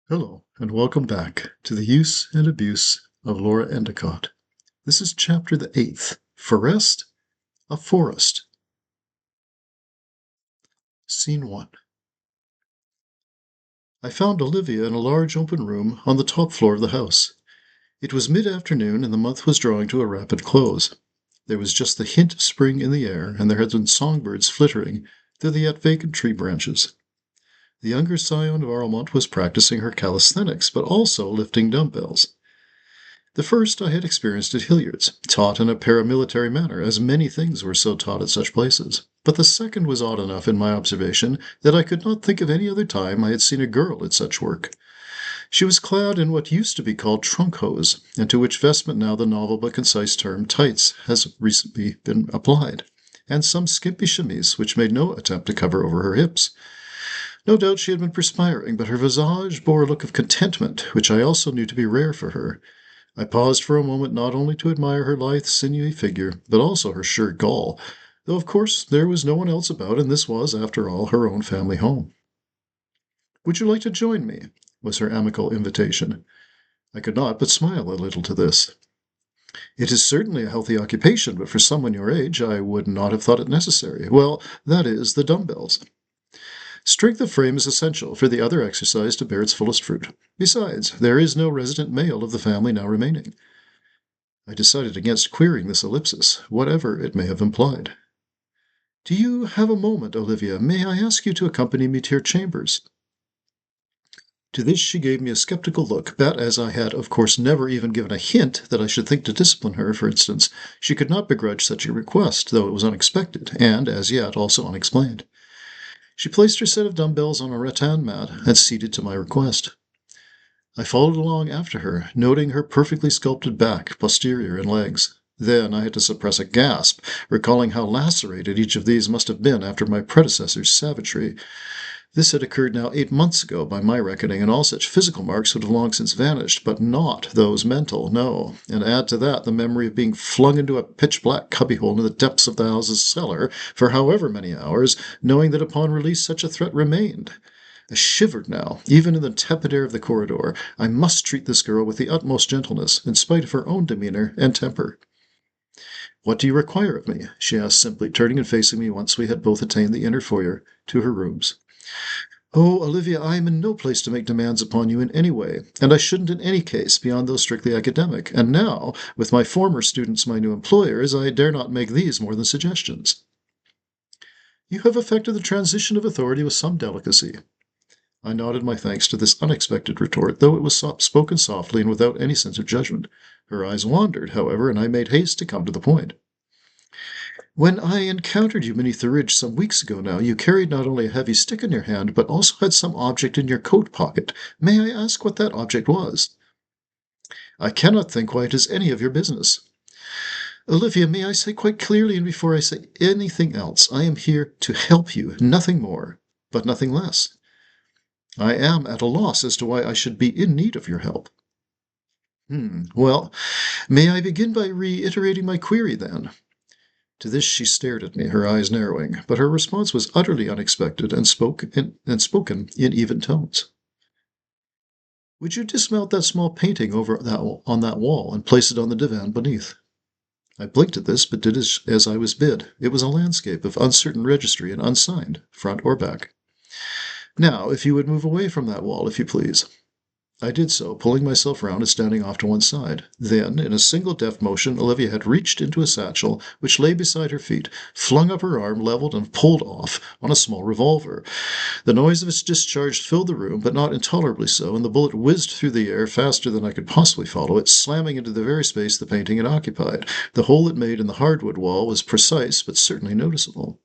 Hello, and welcome back to the Use and Abuse of Laura Endicott. This is chapter the 8th, Forest, a Forest. Scene 1. I found Olivia in a large open room on the top floor of the house. It was mid-afternoon, and the month was drawing to a rapid close. There was just the hint of spring in the air, and there had been songbirds flittering through the yet vacant tree branches. The younger scion of Arlemont was practicing her calisthenics, but also lifting dumbbells. The first I had experienced at Hilliard's, taught in a paramilitary manner, as many things were so taught at such places. But the second was odd enough in my observation that I could not think of any other time I had seen a girl at such work. She was clad in what used to be called trunk hose, and to which vestment now the novel but concise term tights has recently been applied, and some skimpy chemise which made no attempt to cover over her hips. No doubt she had been perspiring, but her visage bore a look of contentment, which I also knew to be rare for her. I paused for a moment not only to admire her lithe, sinewy figure, but also her sure gall, though of course there was no one else about, and this was, after all, her own family home. "Would you like to join me?" was her amicable invitation. I could not but smile a little to this. "It is certainly a healthy occupation, but for someone your age I would not have thought it necessary. Well, that is, the dumbbells. Strength of frame is essential for the other exercise to bear its fullest fruit. Besides, there is no resident male of the family now remaining." I decided against querying this ellipsis, whatever it may have implied. "Do you have a moment, Olivia? May I ask you to accompany me to your chambers?" To this she gave me a skeptical look, but as I had, of course, never even given a hint that I should think to discipline her, for instance, she could not begrudge such a request, though it was unexpected, and, as yet, also unexplained. She placed her set of dumbbells on a rattan mat, and ceded to my request. I followed along after her, noting her perfectly sculpted back, posterior, and legs. Then I had to suppress a gasp, recalling how lacerated each of these must have been after my predecessor's savagery. This had occurred now 8 months ago, by my reckoning, and all such physical marks would have long since vanished, but not those mental, no. And add to that the memory of being flung into a pitch-black cubbyhole in the depths of the house's cellar for however many hours, knowing that upon release such a threat remained. I shivered now, even in the tepid air of the corridor. I must treat this girl with the utmost gentleness, in spite of her own demeanor and temper. "What do you require of me?" she asked simply, turning and facing me once we had both attained the inner foyer to her rooms. "Oh, Olivia, I am in no place to make demands upon you in any way, and I shouldn't in any case, beyond those strictly academic. And now, with my former students my new employers, I dare not make these more than suggestions." "You have effected the transition of authority with some delicacy." I nodded my thanks to this unexpected retort, though it was spoken softly and without any sense of judgment. Her eyes wandered, however, and I made haste to come to the point. "When I encountered you beneath the ridge some weeks ago now, you carried not only a heavy stick in your hand, but also had some object in your coat pocket. May I ask what that object was?" "I cannot think why it is any of your business." "Olivia, may I say quite clearly, and before I say anything else, I am here to help you, nothing more, but nothing less. I am at a loss as to why I should be in need of your help." Well, may I begin by reiterating my query, then?" To this she stared at me, her eyes narrowing, but her response was utterly unexpected and spoken in even tones. "Would you dismount that small painting on that wall and place it on the divan beneath?" I blinked at this, but did as I was bid. It was a landscape of uncertain registry and unsigned, front or back. "Now, if you would move away from that wall, if you please." I did so, pulling myself round and standing off to one side. Then, in a single deft motion, Olivia had reached into a satchel which lay beside her feet, flung up her arm, levelled, and pulled off on a small revolver. The noise of its discharge filled the room, but not intolerably so, and the bullet whizzed through the air faster than I could possibly follow it, slamming into the very space the painting had occupied. The hole it made in the hardwood wall was precise, but certainly noticeable.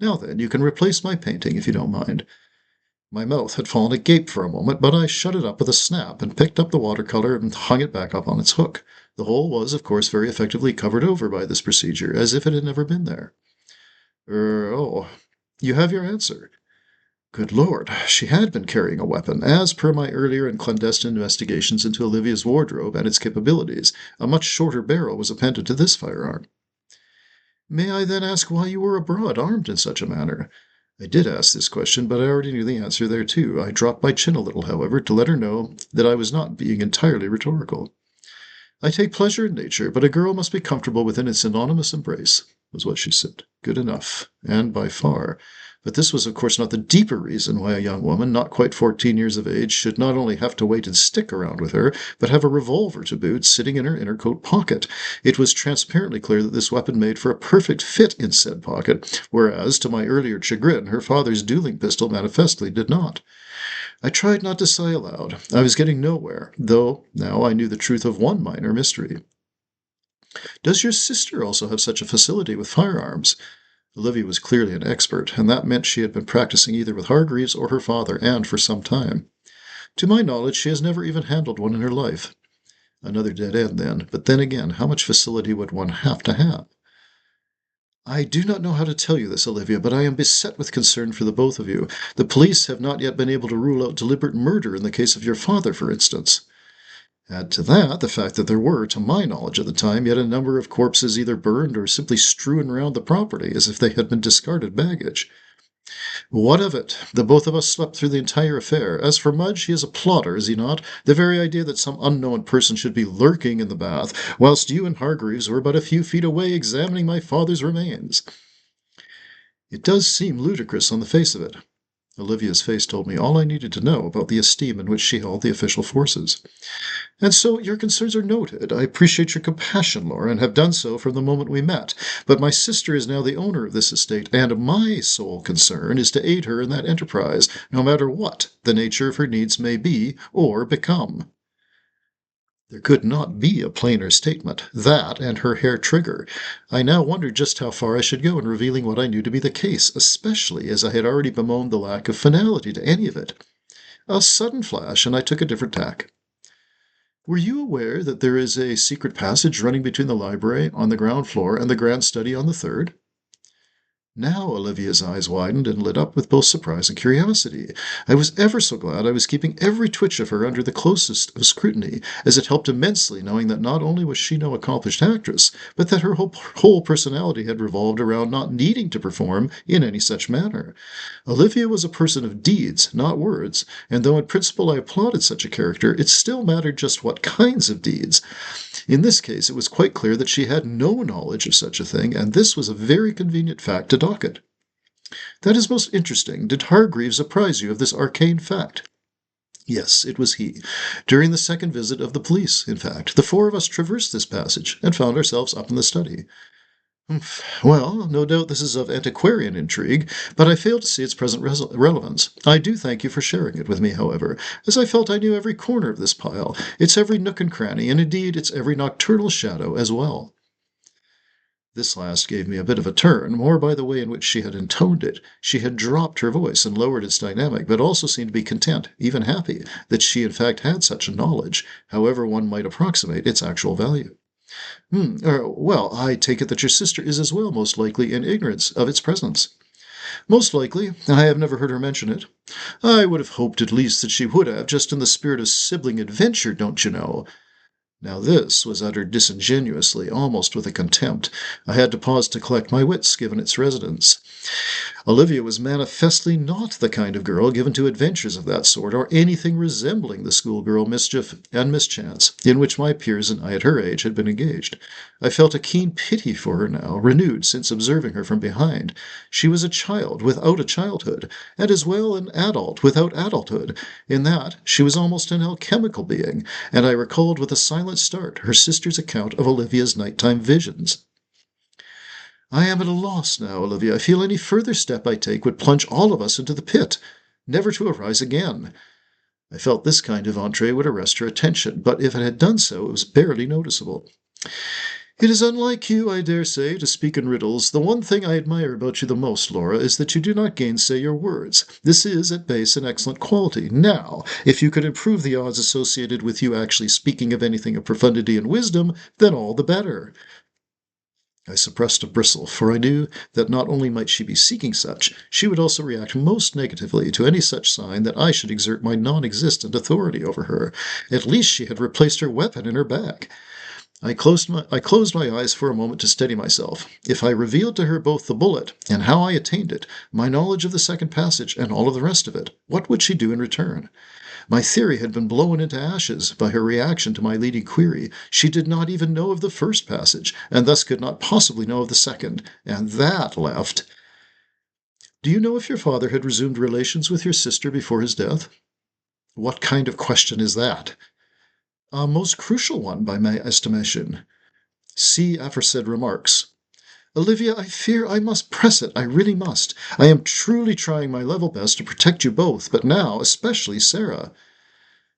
"Now then, you can replace my painting, if you don't mind." My mouth had fallen agape for a moment, but I shut it up with a snap and picked up the watercolor and hung it back up on its hook. The hole was, of course, very effectively covered over by this procedure, as if it had never been there. Oh, you have your answer." Good Lord, she had been carrying a weapon. As per my earlier and clandestine investigations into Olivia's wardrobe and its capabilities, a much shorter barrel was appended to this firearm. "May I then ask why you were abroad armed in such a manner?" I did ask this question, but I already knew the answer there too. I dropped my chin a little, however, to let her know that I was not being entirely rhetorical. I take pleasure in nature, but a girl must be comfortable within its anonymous embrace, was what she said. Good enough, and by far. But this was, of course, not the deeper reason why a young woman, not quite 14 years of age, should not only have to wait and stick around with her, but have a revolver to boot sitting in her inner coat pocket. It was transparently clear that this weapon made for a perfect fit in said pocket, whereas, to my earlier chagrin, her father's dueling pistol manifestly did not. I tried not to sigh aloud. I was getting nowhere, though now I knew the truth of one minor mystery. Does your sister also have such a facility with firearms? Olivia was clearly an expert, and that meant she had been practicing either with Hargreaves or her father, and for some time. To my knowledge, she has never even handled one in her life. Another dead end, then. But then again, how much facility would one have to have? I do not know how to tell you this, Olivia, but I am beset with concern for the both of you. The police have not yet been able to rule out deliberate murder in the case of your father, for instance. Add to that the fact that there were, to my knowledge at the time, yet a number of corpses either burned or simply strewn around the property as if they had been discarded baggage. What of it? The both of us slept through the entire affair. As for Mudge, he is a plotter, is he not? The very idea that some unknown person should be lurking in the bath, whilst you and Hargreaves were but a few feet away examining my father's remains. It does seem ludicrous on the face of it. Olivia's face told me all I needed to know about the esteem in which she held the official forces. And so your concerns are noted. I appreciate your compassion, Laura, and have done so from the moment we met. But my sister is now the owner of this estate, and my sole concern is to aid her in that enterprise, no matter what the nature of her needs may be or become. There could not be a plainer statement. That and her hair trigger. I now wondered just how far I should go in revealing what I knew to be the case, especially as I had already bemoaned the lack of finality to any of it. A sudden flash, and I took a different tack. Were you aware that there is a secret passage running between the library on the ground floor and the grand study on the third? Now Olivia's eyes widened and lit up with both surprise and curiosity. I was ever so glad I was keeping every twitch of her under the closest of scrutiny, as it helped immensely knowing that not only was she no accomplished actress, but that her whole personality had revolved around not needing to perform in any such manner. Olivia was a person of deeds, not words, and though in principle I applauded such a character, it still mattered just what kinds of deeds. In this case, it was quite clear that she had no knowledge of such a thing, and this was a very convenient fact to docket. That is most interesting. Did Hargreaves apprise you of this arcane fact? Yes, it was he. During the second visit of the police, in fact, the four of us traversed this passage and found ourselves up in the study. Well, no doubt this is of antiquarian intrigue, but I fail to see its present relevance. I do thank you for sharing it with me, however, as I felt I knew every corner of this pile, its every nook and cranny, and indeed its every nocturnal shadow as well. This last gave me a bit of a turn, more by the way in which she had intoned it. She had dropped her voice and lowered its dynamic, but also seemed to be content, even happy, that she in fact had such a knowledge, however one might approximate its actual value. Well, I take it that your sister is as well most likely in ignorance of its presence. Most likely. I have never heard her mention it. I would have hoped at least that she would have, just in the spirit of sibling adventure, don't you know. Now this was uttered disingenuously, almost with a contempt. I had to pause to collect my wits, given its resonance. Olivia was manifestly not the kind of girl given to adventures of that sort, or anything resembling the schoolgirl mischief and mischance in which my peers and I at her age had been engaged. I felt a keen pity for her now, renewed since observing her from behind. She was a child without a childhood, and as well an adult without adulthood. In that, she was almost an alchemical being, and I recalled with a silent start her sister's account of Olivia's nighttime visions. I am at a loss now, Olivia. I feel any further step I take would plunge all of us into the pit, never to arise again. I felt this kind of entree would arrest her attention, but if it had done so, it was barely noticeable. It is unlike you, I dare say, to speak in riddles. The one thing I admire about you the most, Laura, is that you do not gainsay your words. This is, at base, an excellent quality. Now, if you could improve the odds associated with you actually speaking of anything of profundity and wisdom, then all the better. I suppressed a bristle, for I knew that not only might she be seeking such, she would also react most negatively to any such sign that I should exert my non-existent authority over her. At least she had replaced her weapon in her bag. I closed my eyes for a moment to steady myself. If I revealed to her both the bullet and how I attained it, my knowledge of the second passage and all of the rest of it, what would she do in return? My theory had been blown into ashes by her reaction to my leading query. She did not even know of the first passage, and thus could not possibly know of the second, and that left. Do you know if your father had resumed relations with your sister before his death? What kind of question is that? A most crucial one, by my estimation. See aforesaid remarks. Olivia, I fear I must press it. I really must. I am truly trying my level best to protect you both, but now, especially Sarah.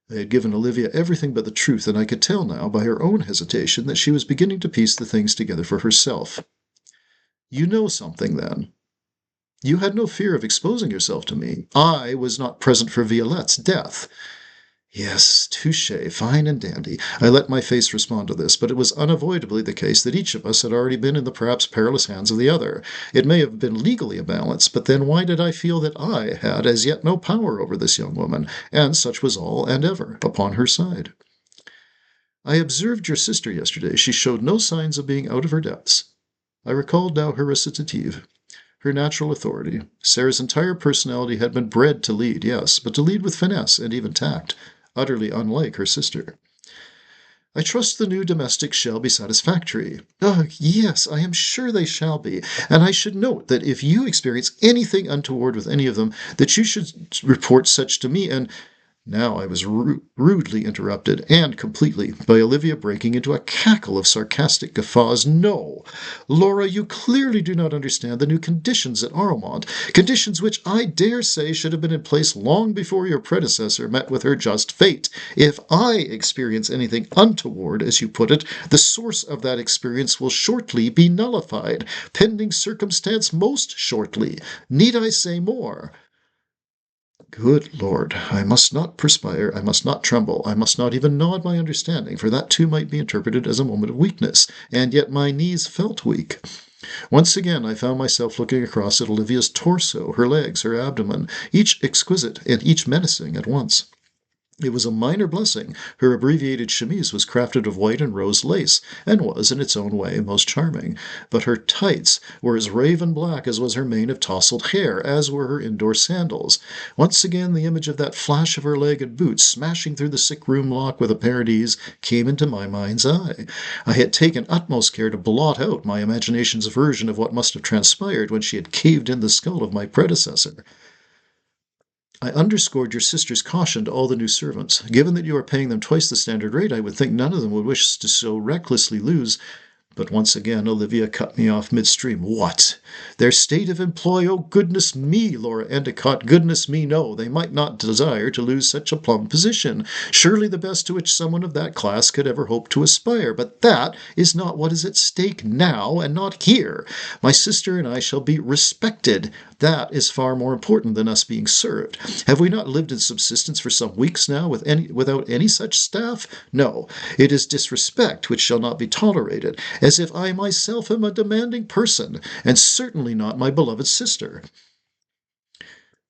I had given Olivia everything but the truth, and I could tell now, by her own hesitation, that she was beginning to piece the things together for herself. You know something, then? You had no fear of exposing yourself to me. I was not present for Violette's death. Yes, touché, fine and dandy. I let my face respond to this, but it was unavoidably the case that each of us had already been in the perhaps perilous hands of the other. It may have been legally a balance, but then why did I feel that I had as yet no power over this young woman, and such was all and ever upon her side? I observed your sister yesterday. She showed no signs of being out of her depths. I recalled now her recitative, her natural authority. Sarah's entire personality had been bred to lead, yes, but to lead with finesse and even tact, utterly unlike her sister. I trust the new domestics shall be satisfactory. Oh, yes, I am sure they shall be. And I should note that if you experience anything untoward with any of them, that you should report such to me, and now I was rudely interrupted, and completely, by Olivia breaking into a cackle of sarcastic guffaws. No, Laura, you clearly do not understand the new conditions at Armand, conditions which I dare say should have been in place long before your predecessor met with her just fate. If I experience anything untoward, as you put it, the source of that experience will shortly be nullified, pending circumstance most shortly. Need I say more? Good Lord, I must not perspire, I must not tremble, I must not even nod my understanding, for that too might be interpreted as a moment of weakness, and yet my knees felt weak. Once again I found myself looking across at Olivia's torso, her legs, her abdomen, each exquisite and each menacing at once. It was a minor blessing. Her abbreviated chemise was crafted of white and rose lace, and was, in its own way, most charming. But her tights were as raven black as was her mane of tousled hair, as were her indoor sandals. Once again the image of that flash of her leg and boots, smashing through the sick-room lock with apparent ease, came into my mind's eye. I had taken utmost care to blot out my imagination's version of what must have transpired when she had caved in the skull of my predecessor. I underscored your sister's caution to all the new servants. Given that you are paying them twice the standard rate, I would think none of them would wish to so recklessly lose. But once again Olivia cut me off midstream. What? Their state of employ? Oh, goodness me, Laura Endicott, goodness me, no. They might not desire to lose such a plum position. Surely the best to which someone of that class could ever hope to aspire. But that is not what is at stake now, and not here. My sister and I shall be respected. That is far more important than us being served. Have we not lived in subsistence for some weeks now without any such staff? No, it is disrespect which shall not be tolerated, as if I myself am a demanding person, and certainly not my beloved sister.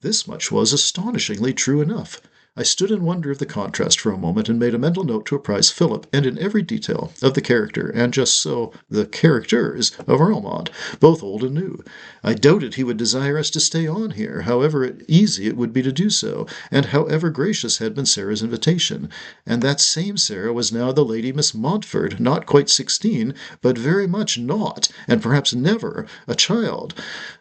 This much was astonishingly true enough. I stood in wonder of the contrast for a moment, and made a mental note to apprise Philip, and in every detail, of the character, and just so, the characters, of Armand, both old and new. I doubted he would desire us to stay on here, however easy it would be to do so, and however gracious had been Sarah's invitation. And that same Sarah was now the Lady Miss Montfort, not quite 16, but very much not, and perhaps never, a child.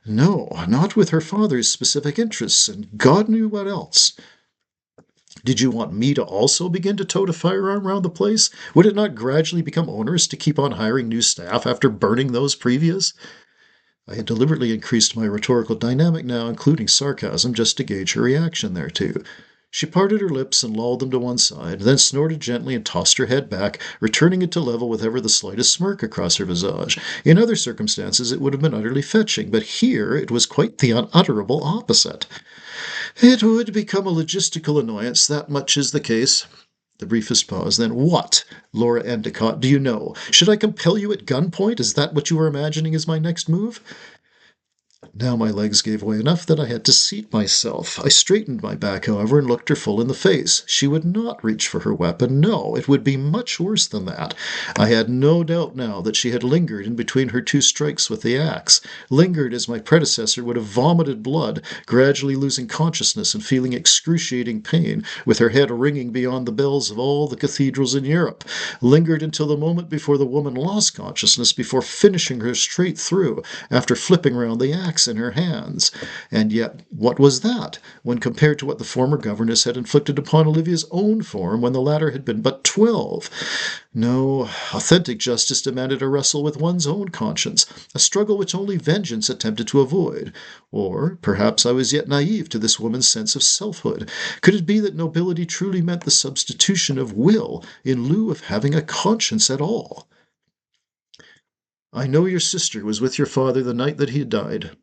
No, not with her father's specific interests, and God knew what else. Did you want me to also begin to tote a firearm round the place? Would it not gradually become onerous to keep on hiring new staff after burning those previous? I had deliberately increased my rhetorical dynamic now, including sarcasm, just to gauge her reaction thereto. She parted her lips and lolled them to one side, then snorted gently and tossed her head back, returning it to level with ever the slightest smirk across her visage. In other circumstances it would have been utterly fetching, but here it was quite the unutterable opposite. It would become a logistical annoyance, that much is the case. The briefest pause. Then what, Laura Endicott, do you know? Should I compel you at gunpoint? Is that what you were imagining as my next move? Now my legs gave way enough that I had to seat myself. I straightened my back, however, and looked her full in the face. She would not reach for her weapon. No, it would be much worse than that. I had no doubt now that she had lingered in between her two strikes with the axe, lingered as my predecessor would have vomited blood, gradually losing consciousness and feeling excruciating pain, with her head ringing beyond the bells of all the cathedrals in Europe, lingered until the moment before the woman lost consciousness, before finishing her straight through, after flipping round the axe in her hands. And yet, what was that, when compared to what the former governess had inflicted upon Olivia's own form when the latter had been but 12? No, authentic justice demanded a wrestle with one's own conscience, a struggle which only vengeance attempted to avoid. Or perhaps I was yet naive to this woman's sense of selfhood. Could it be that nobility truly meant the substitution of will in lieu of having a conscience at all? "I know your sister was with your father the night that he died."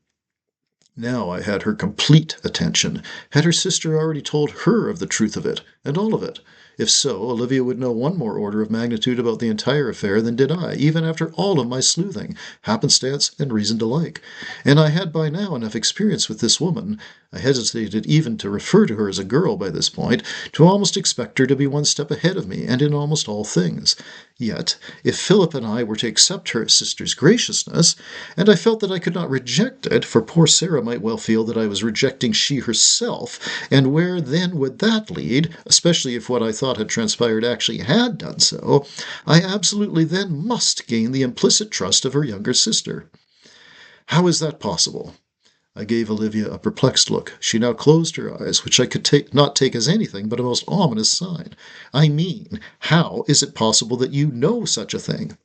Now I had her complete attention. Had her sister already told her of the truth of it, and all of it? If so, Olivia would know one more order of magnitude about the entire affair than did I, even after all of my sleuthing, happenstance, and reason alike. And I had by now enough experience with this woman, I hesitated even to refer to her as a girl by this point, to almost expect her to be one step ahead of me, and in almost all things. Yet, if Philip and I were to accept her sister's graciousness, and I felt that I could not reject it, for poor Sarah might well feel that I was rejecting she herself, and where then would that lead, especially if what I thought had transpired actually had done so, I absolutely then must gain the implicit trust of her younger sister. How is that possible? I gave Olivia a perplexed look. She now closed her eyes, which I could not take as anything but a most ominous sign. I mean, how is it possible that you know such a thing?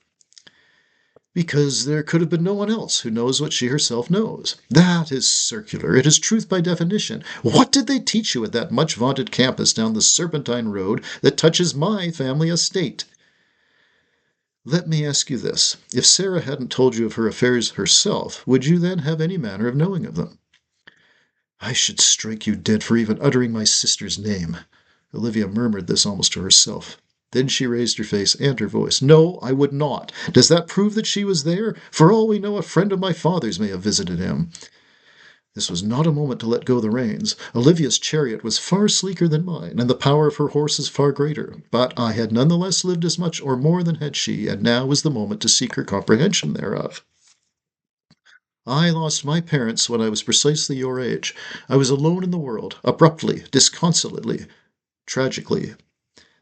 Because there could have been no one else who knows what she herself knows. That is circular. It is truth by definition. What did they teach you at that much-vaunted campus down the Serpentine Road that touches my family estate? Let me ask you this. If Sarah hadn't told you of her affairs herself, would you then have any manner of knowing of them? I should strike you dead for even uttering my sister's name. Olivia murmured this almost to herself. Then she raised her face and her voice. No, I would not. Does that prove that she was there? For all we know, a friend of my father's may have visited him. This was not a moment to let go the reins. Olivia's chariot was far sleeker than mine, and the power of her horses far greater. But I had none the less lived as much or more than had she, and now was the moment to seek her comprehension thereof. I lost my parents when I was precisely your age. I was alone in the world, abruptly, disconsolately, tragically.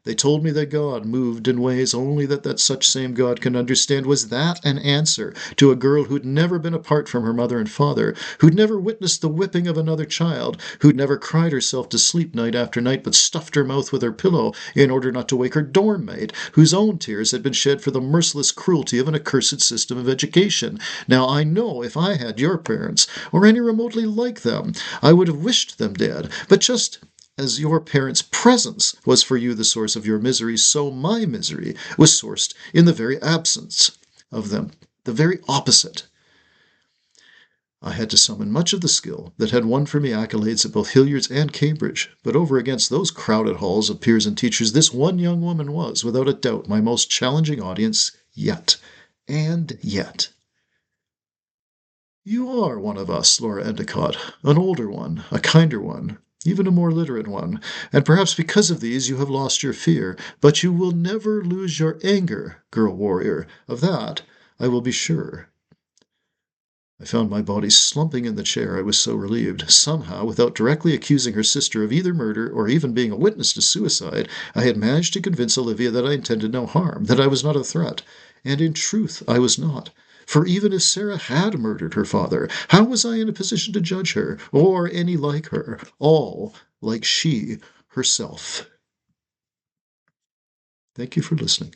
They told me that God moved in ways only that such same God can understand. Was that an answer to a girl who'd never been apart from her mother and father, who'd never witnessed the whipping of another child, who'd never cried herself to sleep night after night but stuffed her mouth with her pillow in order not to wake her dorm mate, whose own tears had been shed for the merciless cruelty of an accursed system of education? Now I know if I had your parents, or any remotely like them, I would have wished them dead, but just as your parents' presence was for you the source of your misery, so my misery was sourced in the very absence of them, the very opposite. I had to summon much of the skill that had won for me accolades at both Hilliard's and Cambridge, but over against those crowded halls of peers and teachers, this one young woman was, without a doubt, my most challenging audience yet. And yet. You are one of us, Laura Endicott, an older one, a kinder one, even a more literate one, and perhaps because of these you have lost your fear, but you will never lose your anger, girl warrior. Of that I will be sure. I found my body slumping in the chair. I was so relieved. Somehow, without directly accusing her sister of either murder or even being a witness to suicide, I had managed to convince Olivia that I intended no harm, that I was not a threat. And in truth I was not. For even if Sarah had murdered her father, how was I in a position to judge her, or any like her, all like she herself? Thank you for listening.